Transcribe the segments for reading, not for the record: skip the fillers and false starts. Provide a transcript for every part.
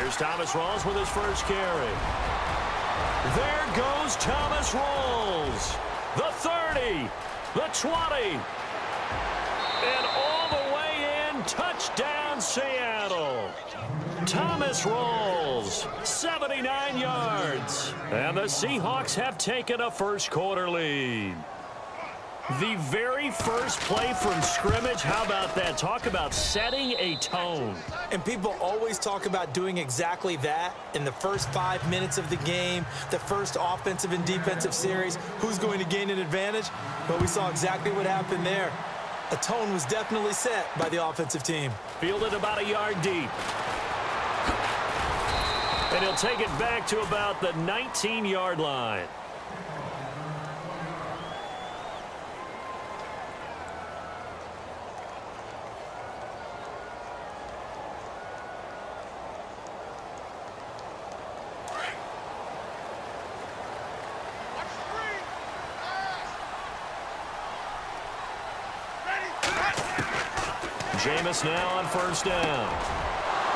Here's Thomas Rawls with his first carry. There goes Thomas Rawls. The 30, the 20, and all the way in. Touchdown, Seattle. Thomas Rawls, 79 yards. And the Seahawks have taken a first-quarter lead. The very first play from scrimmage, how about that? Talk about setting a tone. And people always talk about doing exactly that in the first 5 minutes of the game, the first offensive and defensive series. Who's going to gain an advantage? Well, we saw exactly what happened there. A tone was definitely set by the offensive team. Fielded about a yard deep. And he'll take it back to about the 19-yard line. Jameis now on first down.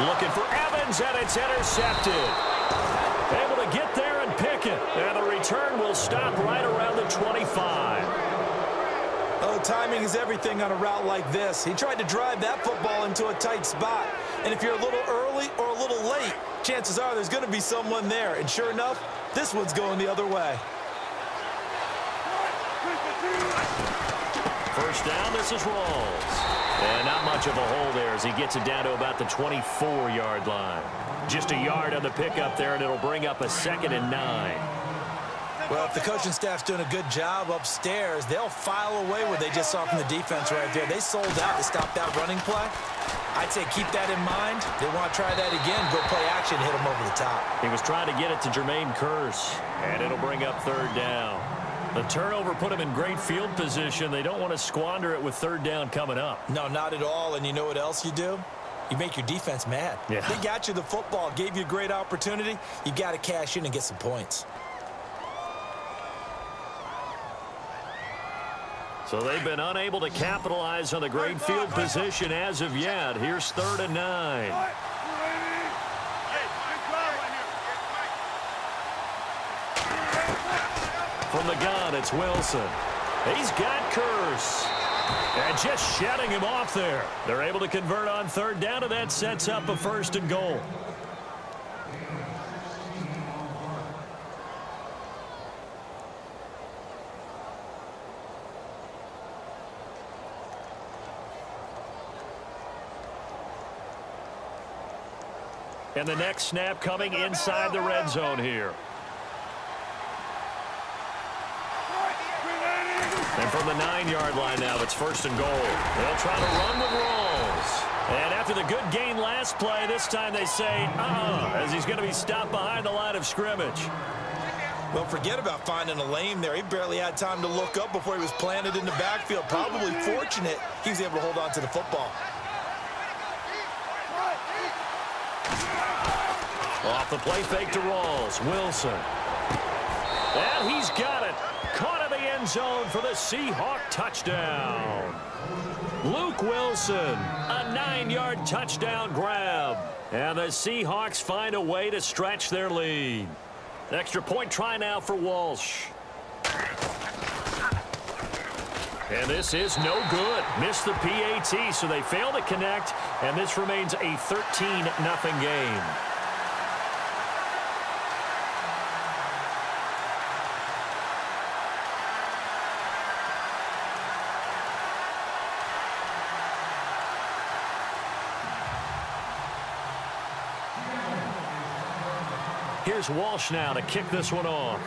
Looking for Evans, and it's intercepted. Able to get there and pick it. And the return will stop right around the 25. Oh, timing is everything on a route like this. He tried to drive that football into a tight spot. And if you're a little early or a little late, chances are there's going to be someone there. And sure enough, this one's going the other way. First down, this is Rawls. And not much of a hole there as he gets it down to about the 24-yard line. Just a yard on the pickup there, and it'll bring up a 2nd and 9. Well, if the coaching staff's doing a good job upstairs, they'll file away what they just saw from the defense right there. They sold out to stop that running play. I'd say keep that in mind. They want to try that again, go play action, hit him over the top. He was trying to get it to Jermaine Kearse, and it'll bring up 3rd down. The turnover put him in great field position. They don't want to squander it with 3rd down coming up. No, not at all. And you know what else you do? You make your defense mad. Yeah. They got you the football, gave you a great opportunity. You got to cash in and get some points. So they've been unable to capitalize on the great field position as of yet. Here's 3rd and 9. From the gun, it's Wilson. He's got Kearse. And just shutting him off there. They're able to convert on 3rd down, and that sets up a 1st and goal. And the next snap coming inside the red zone here. And from the 9-yard line now, it's 1st and goal. They'll try to run with Rawls. And after the good gain last play, this time they say, as he's going to be stopped behind the line of scrimmage. Well, forget about finding a lane there. He barely had time to look up before he was planted in the backfield. Probably fortunate he was able to hold on to the football. Off the play fake to Rawls. Wilson. And he's got it. Caught in the end zone for the Seahawk touchdown. Luke Wilson, a 9-yard touchdown grab. And the Seahawks find a way to stretch their lead. Extra point try now for Walsh. And this is no good. Missed the PAT, so they fail to connect. And this remains a 13-0 game. Here's Walsh now to kick this one off.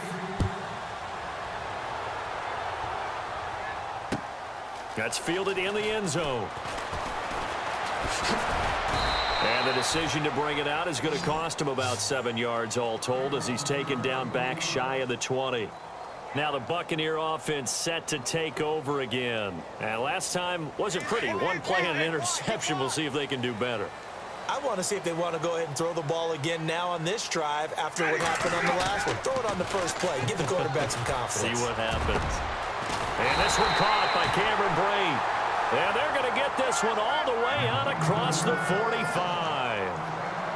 That's fielded in the end zone. And the decision to bring it out is going to cost him about 7 yards all told as he's taken down back shy of the 20. Now the Buccaneer offense set to take over again. And last time wasn't pretty. One play and an interception. We'll see if they can do better. I want to see if they want to go ahead and throw the ball again now on this drive after what happened on the last one. Throw it on the first play. Give the quarterback some confidence. See what happens. And this one caught by Cameron Brate. And they're going to get this one all the way out across the 45.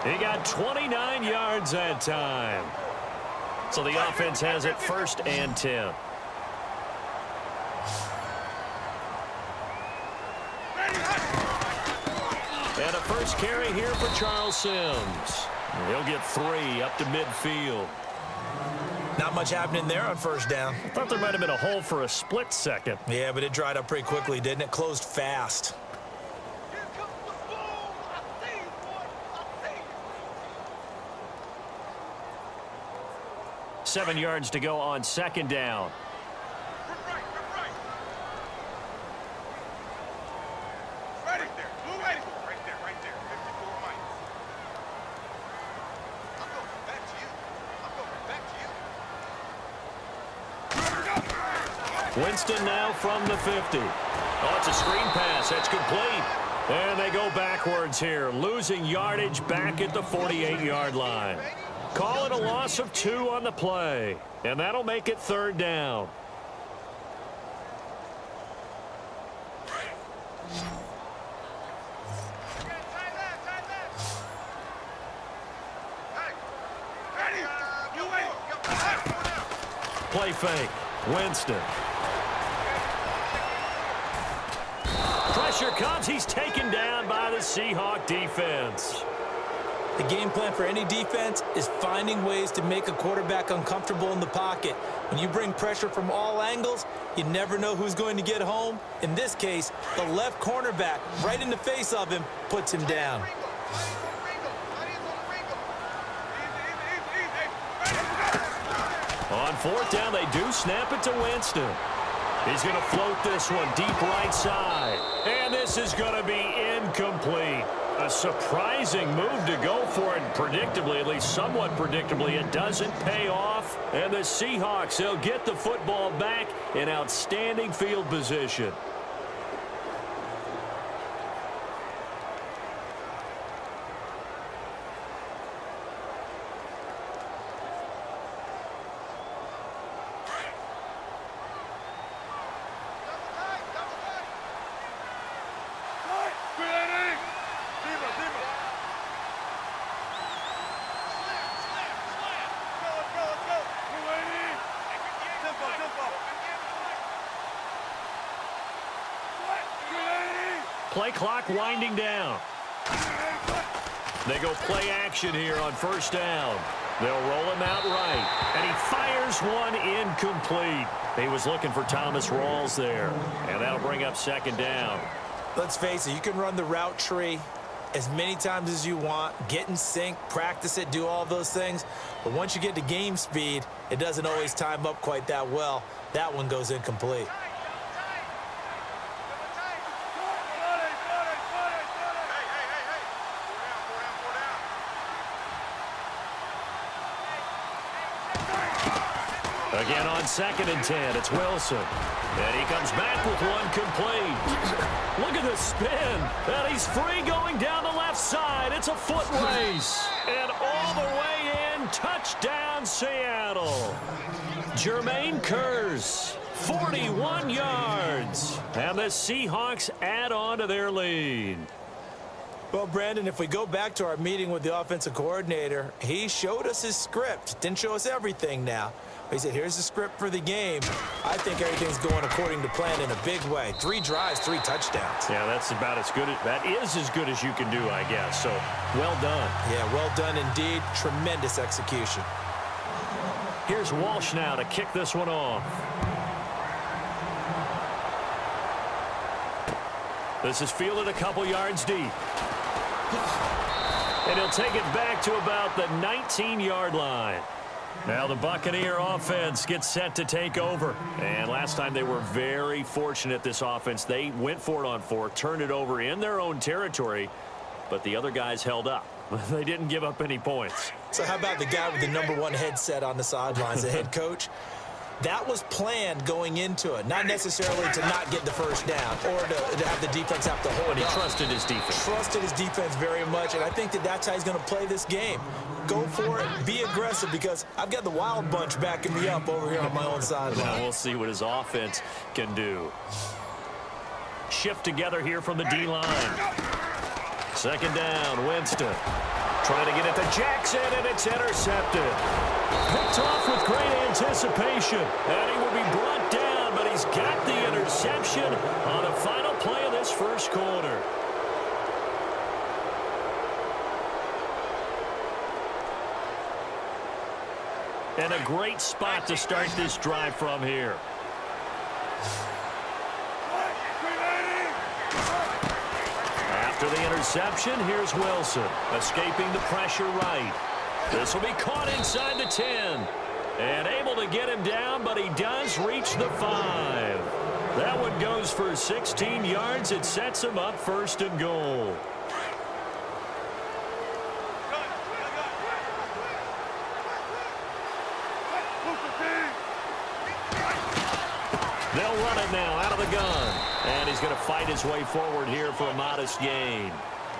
He got 29 yards that time. So the offense has it 1st and 10. And a first carry here for Charles Sims. He'll get 3 up to midfield. Not much happening there on 1st down. I thought there might have been a hole for a split second. Yeah, but it dried up pretty quickly, didn't it? Closed fast. Seven yards to go on 2nd down. Winston now from the 50. Oh, it's a screen pass. That's complete. And they go backwards here, losing yardage back at the 48-yard line. Call it a loss of 2 on the play, and that'll make it 3rd down. Play fake. Winston. Pressure comes. He's taken down by the Seahawk defense. The game plan for any defense is finding ways to make a quarterback uncomfortable in the pocket. When you bring pressure from all angles, you never know who's going to get home. In this case, the left cornerback, right in the face of him, puts him down. On 4th down, they do snap it to Winston. He's going to float this one deep right side. And this is going to be incomplete. A surprising move to go for it. Predictably, at least somewhat predictably, it doesn't pay off. And the Seahawks, they'll get the football back in outstanding field position. Play clock winding down. They go play action here on 1st down. They'll roll him out right. And he fires one incomplete. He was looking for Thomas Rawls there. And that'll bring up 2nd down. Let's face it, you can run the route tree as many times as you want, get in sync, practice it, do all those things. But once you get to game speed, it doesn't always time up quite that well. That one goes incomplete. Again on 2nd and 10, it's Wilson. And he comes back with one complete. Look at the spin. And he's free going down the left side. It's a foot race. And all the way in, touchdown Seattle. Jermaine Kearse, 41 yards. And the Seahawks add on to their lead. Well, Brandon, if we go back to our meeting with the offensive coordinator, he showed us his script. Didn't show us everything now. He said, here's the script for the game. I think everything's going according to plan in a big way. 3 drives, 3 touchdowns. Yeah, that's about as good. That is as good as you can do, I guess. So, well done. Yeah, well done indeed. Tremendous execution. Here's Walsh now to kick this one off. This is fielded a couple yards deep. And he'll take it back to about the 19-yard line. Now the Buccaneer offense gets set to take over. And last time they were very fortunate, this offense. They went for it on 4, turned it over in their own territory, but the other guys held up. They didn't give up any points. So how about the guy with the #1 headset on the sidelines, the head coach? That was planned going into it, not necessarily to not get the first down or to have the defense have to hold But he up. trusted his defense. Trusted his defense very much, and I think that's how he's going to play this game. Go for it, be aggressive, because I've got the wild bunch backing me up over here on my own sideline. Now we'll see what his offense can do. Shift together here from the D-line. 2nd down, Winston. Trying to get it to Jackson, and it's intercepted. Picked off with great anticipation. And he will be brought down, but he's got the interception on the final play of this first quarter. And a great spot to start this drive from here. After the interception, here's Wilson, escaping the pressure right. This will be caught inside the 10. And able to get him down, but he does reach the 5. That one goes for 16 yards. It sets him up 1st and goal. They'll run it now out of the gun. And he's going to fight his way forward here for a modest gain.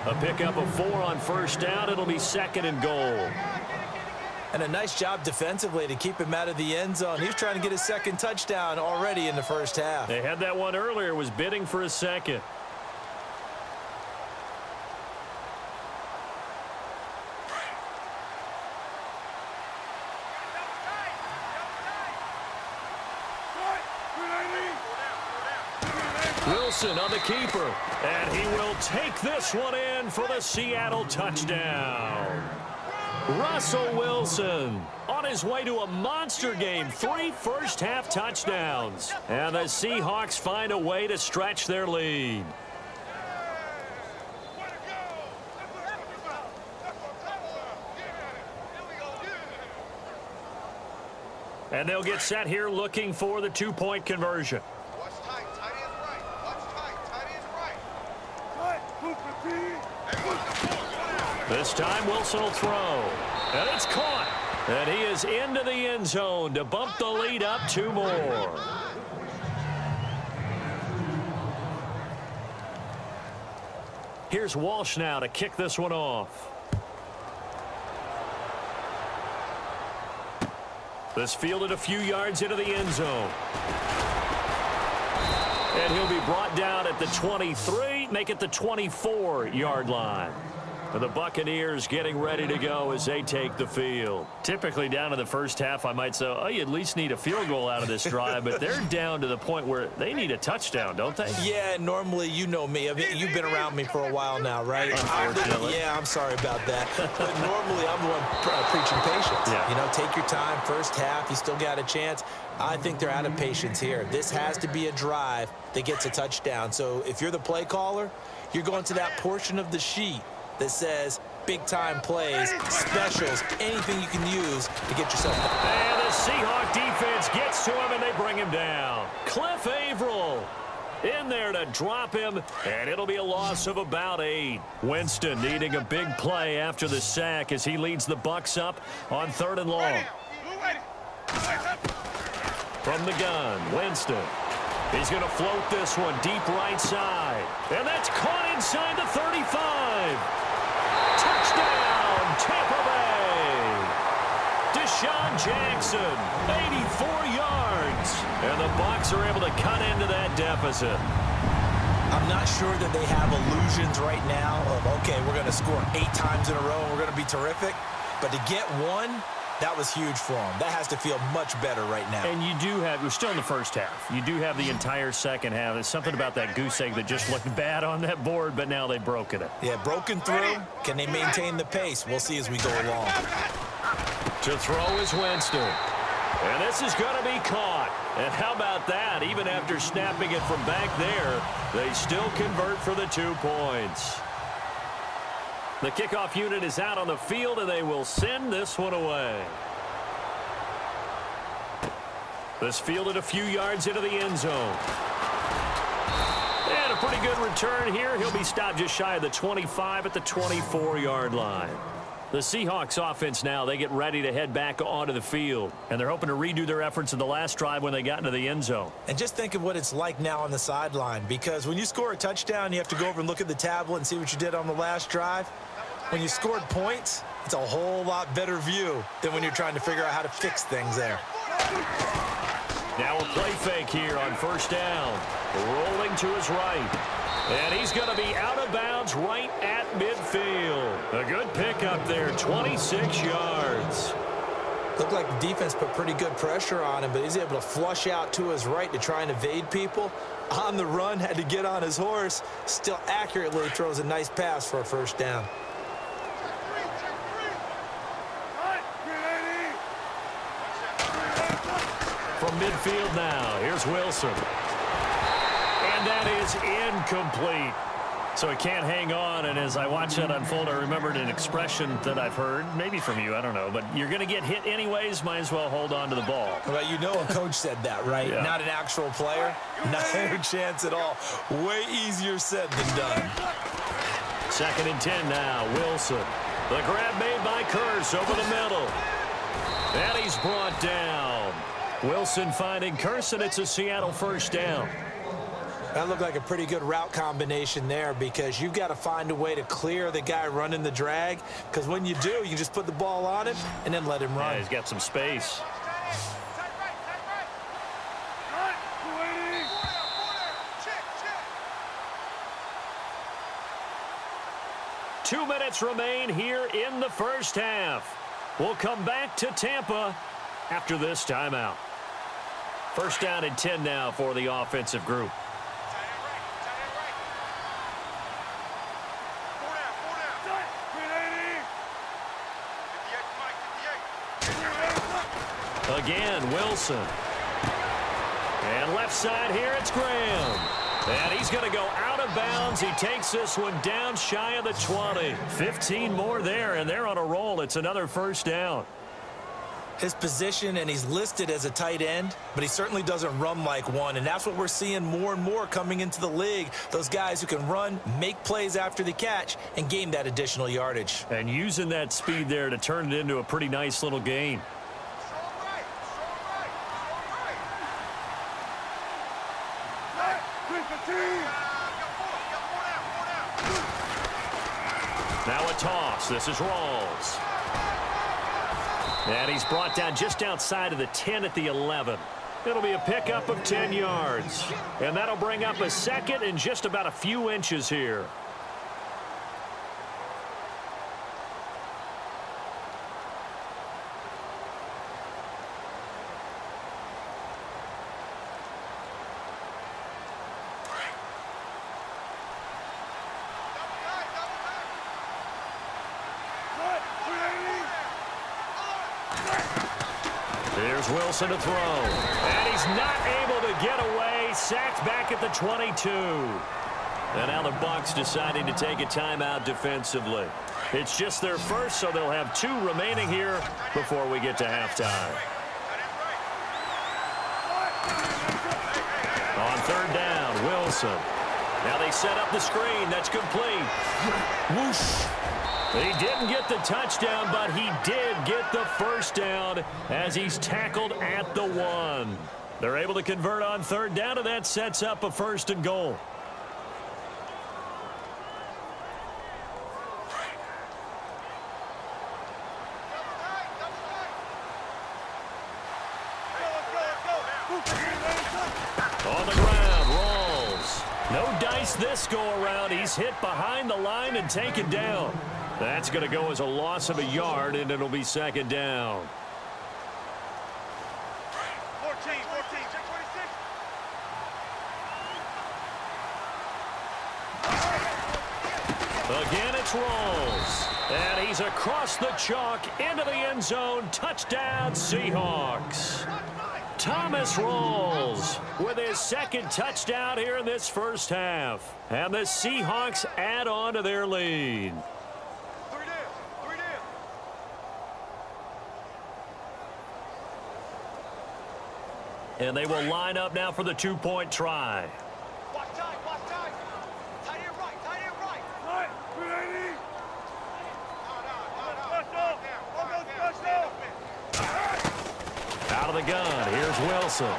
A pickup of 4 on 1st down. It'll be 2nd and goal. And a nice job defensively to keep him out of the end zone. He was trying to get his 2nd touchdown already in the first half. They had that one earlier, was bidding for a 2nd. Wilson on the keeper, and he will take this one in for the Seattle touchdown. Russell Wilson on his way to a monster game, 3 first-half touchdowns. And the Seahawks find a way to stretch their lead. And they'll get set here looking for the 2-point conversion. This time Wilson will throw. And it's caught. And he is into the end zone to bump the lead up 2 more. Here's Walsh now to kick this one off. This fielded a few yards into the end zone. And he'll be brought down at the 23, make it the 24-yard line. And the Buccaneers getting ready to go as they take the field. Typically down to the first half, I might say, oh, you at least need a field goal out of this drive, but they're down to the point where they need a touchdown, don't they? Yeah, normally, you know me. I mean, you've been around me for a while now, right? Unfortunately. Yeah, I'm sorry about that. But normally, I'm the one preaching patience. Yeah. You know, take your time, first half, you still got a chance. I think they're out of patience here. This has to be a drive that gets a touchdown. So if you're the play caller, you're going to that portion of the sheet that says big-time plays, specials, anything you can use to get yourself done. And the Seahawk defense gets to him, and they bring him down. Cliff Averill in there to drop him, and it'll be a loss of about 8. Winston needing a big play after the sack as he leads the Bucs up on 3rd and long. From the gun, Winston. He's going to float this one deep right side. And that's caught inside the 35. Touchdown, Tampa Bay. Deshaun Jackson, 84 yards. And the Bucs are able to cut into that deficit. I'm not sure that they have illusions right now of, okay, we're going to score 8 times in a row and we're going to be terrific. But to get one, that was huge for them. That has to feel much better right now. And you do have, we're still in the first half. You do have the entire second half. There's something about that goose egg that just looked bad on that board, but now they've broken it. Yeah, broken through. Can they maintain the pace? We'll see as we go along. To throw is Winston. And this is going to be caught. And how about that? Even after snapping it from back there, they still convert for the 2 points. The kickoff unit is out on the field, and they will send this one away. This fielded a few yards into the end zone. And a pretty good return here. He'll be stopped just shy of the 25 at the 24-yard line. The Seahawks offense now, they get ready to head back onto the field. And they're hoping to redo their efforts in the last drive when they got into the end zone. And just think of what it's like now on the sideline. Because when you score a touchdown, you have to go over and look at the tablet and see what you did on the last drive. When you scored points, it's a whole lot better view than when you're trying to figure out how to fix things there. Now a play fake here on first down. Rolling to his right. And he's going to be out of bounds right at midfield. A good pickup there, 26 yards. Looked like the defense put pretty good pressure on him, but he's able to flush out to his right to try and evade people. On the run, had to get on his horse. Still accurately throws a nice pass for a first down. From midfield now, here's Wilson. And that is incomplete. So he can't hang on, and as I watch that unfold, I remembered an expression that I've heard, maybe from you, I don't know, but you're going to get hit anyways, might as well hold on to the ball. Well, you know a coach said that, right? Yeah. Not an actual player. Not a chance at all. Way easier said than done. 2nd and 10 now, Wilson. The grab made by Kearse over the middle. And he's brought down. Wilson finding Kearse, and it's a Seattle first down. That looked like a pretty good route combination there because you've got to find a way to clear the guy running the drag, because when you do, you can just put the ball on him and then let him run. Yeah, he's got some space. Two minutes remain here in the first half. We'll come back to Tampa after this timeout. First down and 10 now for the offensive group. Again, Wilson. And left side here, it's Graham. And he's going to go out of bounds. He takes this one down shy of the 20. 15 more there, and they're on a roll. It's another first down. His position, and he's listed as a tight end, but he certainly doesn't run like one, and that's what we're seeing more and more coming into the league. Those guys who can run, make plays after the catch, and gain that additional yardage. And using that speed there to turn it into a pretty nice little gain. Now a toss. This is Rawls. And he's brought down just outside of the 10 at the 11. It'll be a pickup of 10 yards. And that'll bring up a second and just about a few inches here. Here's Wilson to throw. And he's not able to get away. Sacked back at the 22. And now the Bucs deciding to take a timeout defensively. It's just their first, so they'll have 2 remaining here before we get to halftime. On 3rd down, Wilson. Now they set up the screen. That's complete. Whoosh. He didn't get the touchdown, but he did get the first down as he's tackled at the 1. They're able to convert on 3rd down, and that sets up a 1st and goal. On the ground, Rawls. No dice this go-around. He's hit behind the line and taken down. That's going to go as a loss of a yard, and it'll be 2nd down. 14, check 26. Again, it's Rawls. And he's across the chalk into the end zone. Touchdown, Seahawks. Thomas Rawls with his 2nd touchdown here in this first half. And the Seahawks add on to their lead. And they will line up now for the 2-point try. Watch time. Tight end right. Right, 380. Out of the gun, here's Wilson.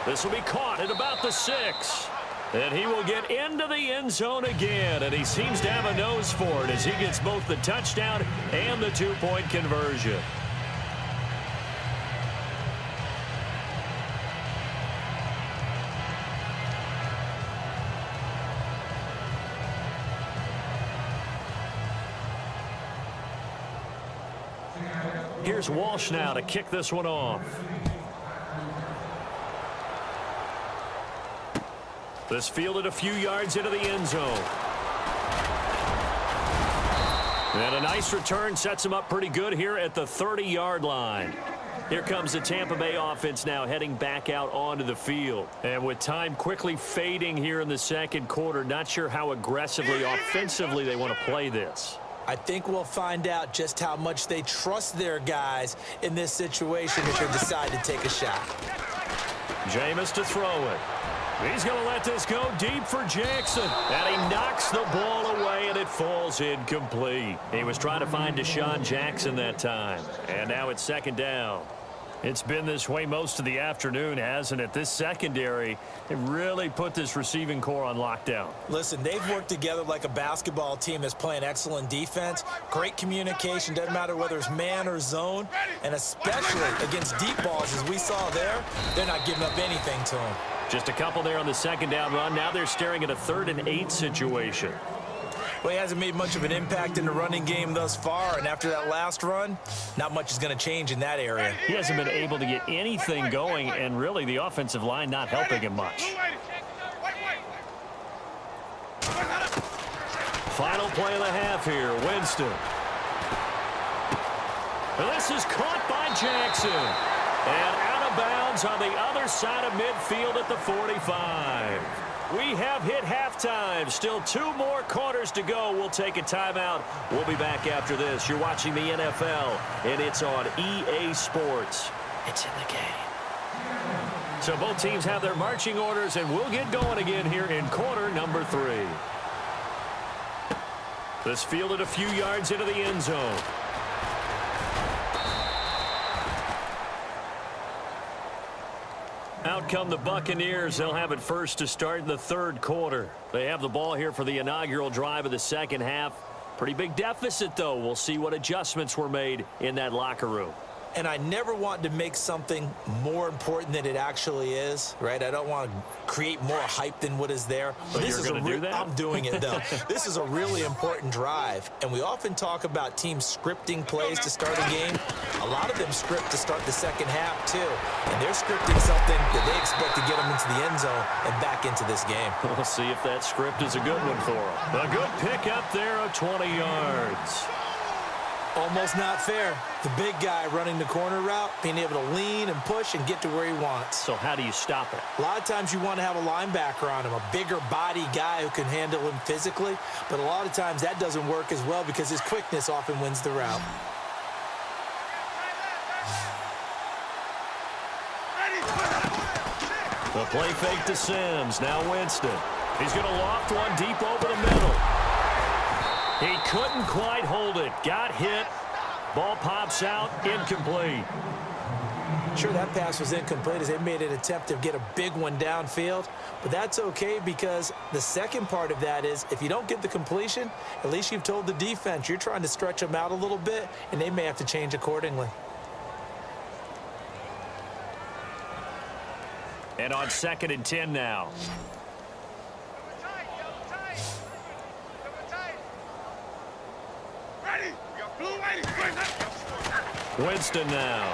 This will be caught at about the 6. And he will get into the end zone again, and he seems to have a nose for it as he gets both the touchdown and the 2-point conversion. Here's Walsh now to kick this one off. This fielded a few yards into the end zone. And a nice return sets him up pretty good here at the 30-yard line. Here comes the Tampa Bay offense now heading back out onto the field. And with time quickly fading here in the second quarter, not sure how aggressively, offensively they want to play this. I think we'll find out just how much they trust their guys in this situation if they decide to take a shot. Jameis to throw it. He's going to let this go deep for Jackson. And he knocks the ball away, and it falls incomplete. He was trying to find Deshaun Jackson that time. And now it's second down. It's been this way most of the afternoon, hasn't it? This secondary, it really put this receiving core on lockdown. Listen, they've worked together like a basketball team that's playing excellent defense. Great communication, doesn't matter whether it's man or zone. And especially against deep balls, as we saw there, they're not giving up anything to them. Just a couple there on the second down run. Now they're staring at a 3rd and 8 situation. Well, he hasn't made much of an impact in the running game thus far, and after that last run, not much is going to change in that area. He hasn't been able to get anything going, and really the offensive line not helping him much. Final play of the half here, Winston. This is caught by Jackson. And out of bounds on the other side of midfield at the 45. We have hit halftime. Still 2 more quarters to go. We'll take a timeout. We'll be back after this. You're watching the NFL, and it's on EA Sports. It's in the game. So both teams have their marching orders, and we'll get going again here in quarter number 3. This fielded a few yards into the end zone. Out come the Buccaneers. They'll have it first to start in the 3rd quarter. They have the ball here for the inaugural drive of the second half. Pretty big deficit, though. We'll see what adjustments were made in that locker room. And I never want to make something more important than it actually is, right? I don't want to create more hype than what is there. But you're going to do that? I'm doing it, though. This is a really important drive, and we often talk about teams scripting plays to start a game. A lot of them script to start the second half, too. And they're scripting something that they expect to get them into the end zone and back into this game. We'll see if that script is a good one for them. A good pickup there of 20 yards. Almost not fair. The big guy running the corner route, being able to lean and push and get to where he wants. So how do you stop it? A lot of times you want to have a linebacker on him, a bigger body guy who can handle him physically. But a lot of times that doesn't work as well because his quickness often wins the route. The play fake to Sims. Now Winston. He's going to loft one deep over the middle. He couldn't quite hold it. Got hit. Ball pops out. Incomplete. Sure, that pass was incomplete as they made an attempt to get a big one downfield. But that's okay because the second part of that is if you don't get the completion, at least you've told the defense you're trying to stretch them out a little bit, and they may have to change accordingly. And on 2nd and 10 now. Winston now.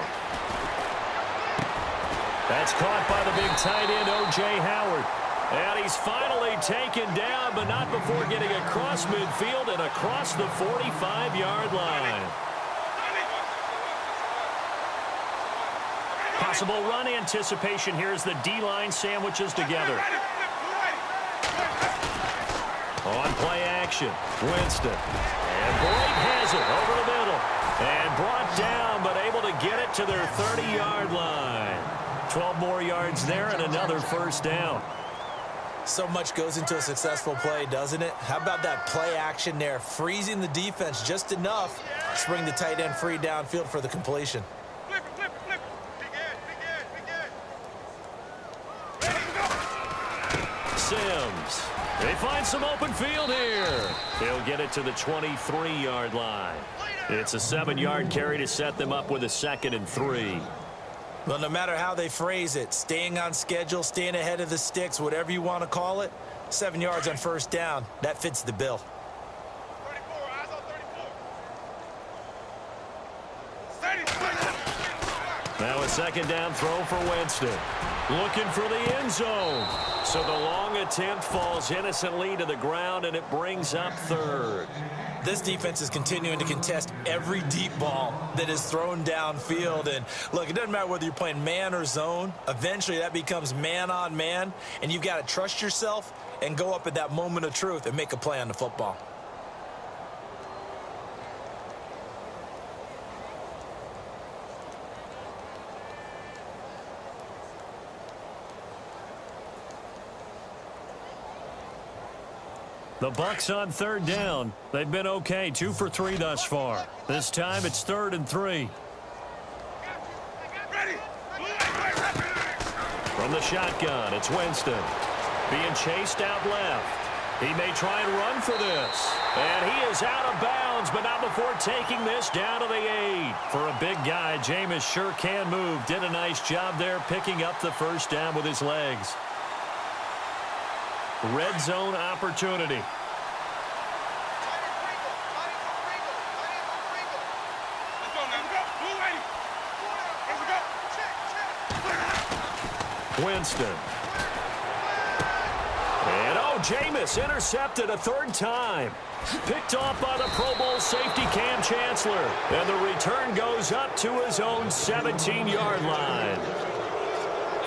That's caught by the big tight end, O.J. Howard. And he's finally taken down, but not before getting across midfield and across the 45-yard line. Possible run anticipation here as the D-line sandwiches together. On play action, Winston. And Blake has it over the middle. And brought down, but able to get it to their 30-yard line. 12 more yards there and another first down. So much goes into a successful play, doesn't it? How about that play action there, freezing the defense just enough to bring the tight end free downfield for the completion. Flip it, flip it, flip it. Big end, big end, big end. Sims. They find some open field here. They'll get it to the 23-yard line. It's a 7-yard carry to set them up with a 2nd and 3. Well, no matter how they phrase it, staying on schedule, staying ahead of the sticks, whatever you want to call it, 7 yards on first down, that fits the bill. 34, eyes on 34. 30. Now a second down throw for Winston. Looking for the end zone. So the long attempt falls innocently to the ground, and it brings up third. This defense is continuing to contest every deep ball that is thrown downfield. And look, it doesn't matter whether you're playing man or zone. Eventually that becomes man on man, and you've got to trust yourself and go up at that moment of truth and make a play on the football. The Bucs on third down. They've been okay, 2 for 3 thus far. This time it's 3rd and 3. From the shotgun, it's Winston. Being chased out left. He may try and run for this. And he is out of bounds, but not before taking this down to the 8. For a big guy, Jameis sure can move. Did a nice job there picking up the first down with his legs. Red zone opportunity. Winston. And Jameis intercepted a 3rd time. Picked off by the Pro Bowl safety Cam Chancellor. And the return goes up to his own 17-yard line.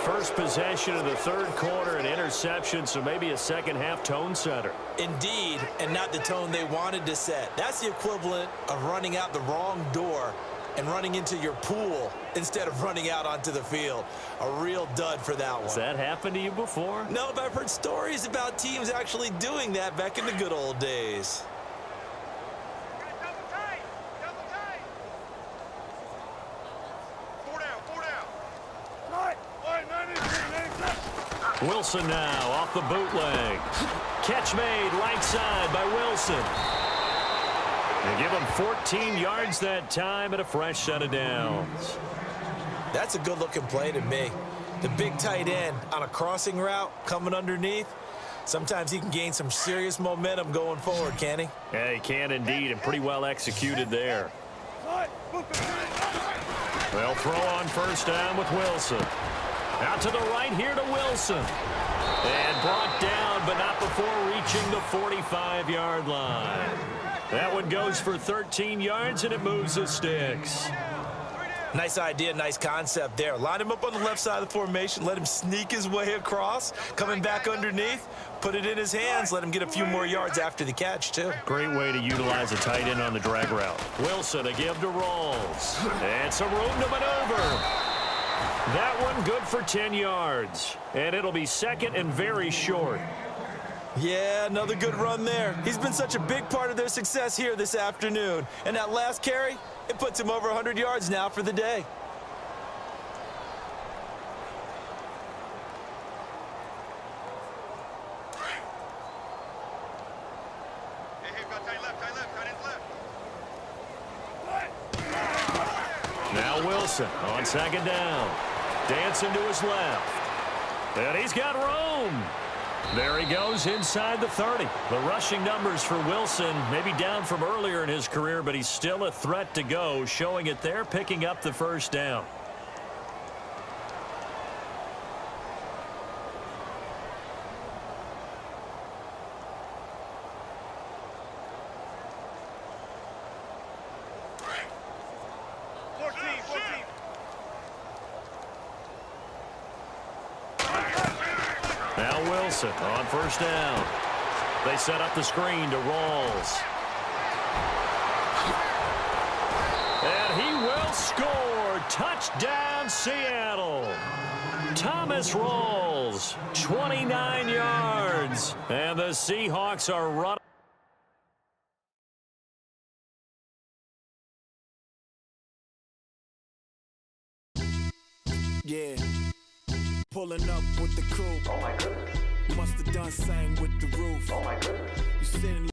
First possession of the 3rd quarter, an interception, so maybe a second-half tone setter. Indeed, and not the tone they wanted to set. That's the equivalent of running out the wrong door and running into your pool instead of running out onto the field. A real dud for that one. Has that happened to you before? No, but I've heard stories about teams actually doing that back in the good old days. Wilson now off the bootleg. Catch made right side by Wilson. They give him 14 yards that time and a fresh set of downs. That's a good-looking play to me. The big tight end on a crossing route coming underneath. Sometimes he can gain some serious momentum going forward, can he? Yeah, he can indeed, and pretty well executed there. They'll throw on first down with Wilson. Out to the right here to Wilson. And brought down, but not before reaching the 45-yard line. That one goes for 13 yards, and it moves the sticks. Nice idea, nice concept there. Line him up on the left side of the formation. Let him sneak his way across. Coming back underneath. Put it in his hands. Let him get a few more yards after the catch, too. Great way to utilize a tight end on the drag route. Wilson a give to Rawls. And some room to maneuver. That one good for 10 yards. And it'll be second and very short. Yeah, another good run there. He's been such a big part of their success here this afternoon. And that last carry, it puts him over 100 yards now for the day. Now Wilson on second down. Dancing to his left. And he's got room. There he goes inside the 30. The rushing numbers for Wilson maybe down from earlier in his career, but he's still a threat to go, showing it there, picking up the first down. Now Wilson on first down. They set up the screen to Rawls. And he will score. Touchdown, Seattle. Thomas Rawls, 29 yards. And the Seahawks are running. Yeah. Pulling up with the crew. Oh my goodness. Must have done same with the roof. Oh my goodness. You sitting